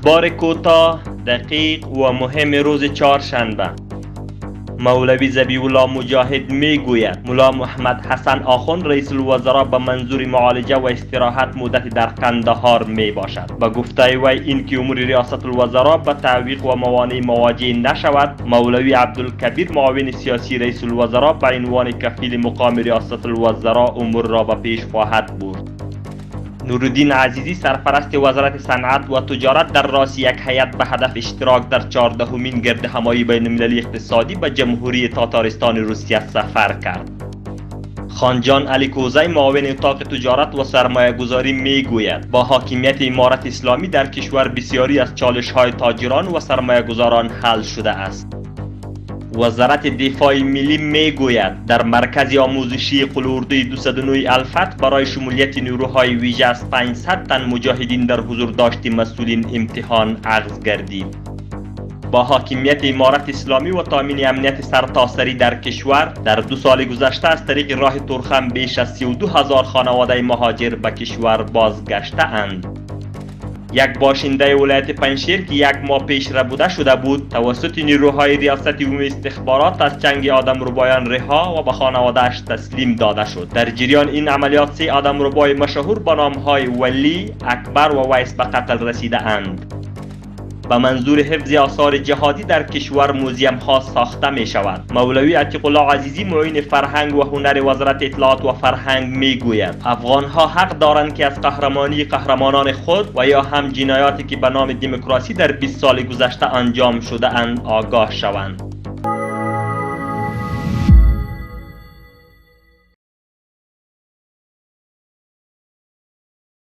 اخبار کوتاه، دقیق و مهم روز چهارشنبه. مولوی ذبیح الله مجاهد میگوید ملا محمد حسن آخوند رئیس الوزراء به منظور معالجه و استراحت مدتی در قندهار می باشد. به گفته وی اینکه امور ریاست الوزراء به تعویق و موانع مواجه نشود، مولوی عبدالکبیر معاون سیاسی رئیس الوزراء به عنوان کفیل مقام ریاست الوزراء امور را به پیش خواهد برد. نورالدین عزیزی سرپرست وزارت صنعت و تجارت در راس یک هیئت به هدف اشتراک در 14مین گردهمایی بین المللی اقتصادی به جمهوری تاتارستان روسیه سفر کرد. خانجان علی کوزی معاون اتاق تجارت و سرمایه گذاری می گوید با حاکمیت امارت اسلامی در کشور بسیاری از چالش های تاجران و سرمایه گذاران حل شده است. وزارت دفاع ملی می گوید در مرکز آموزشی قلوردوی 209 الفت برای شمولیت نیروهای ویژه از 500 تن مجاهدین در حضور داشت مسئولین امتحان اخذ گردید. با حاکمیت امارت اسلامی و تامین امنیت سرتاسری در کشور در 2 سال گذشته از طریق راه ترخم بیش از 32,000 خانواده مهاجر به کشور بازگشته اند. یک باشنده ولایت پنجشیر که یک ماه پیش ربوده شده بود توسط نیروهای ریاست عمومی استخبارات از چنگ آدمربایان رها و به خانواده‌اش تسلیم داده شد. در جریان این عملیات 3 آدمربای مشهور با نام‌های ولی، اکبر و ویس به قتل رسیده اند. به منظور حفظ آثار جهادی در کشور موزیم ها ساخته می شود. مولوی عتیق الله عزیزی معین فرهنگ و هنر وزارت اطلاعات و فرهنگ می گوید افغان ها حق دارند که از قهرمانی قهرمانان خود و یا هم جنایاتی که به نام دموکراسی در 20 سال گذشته انجام شده اند آگاه شوند.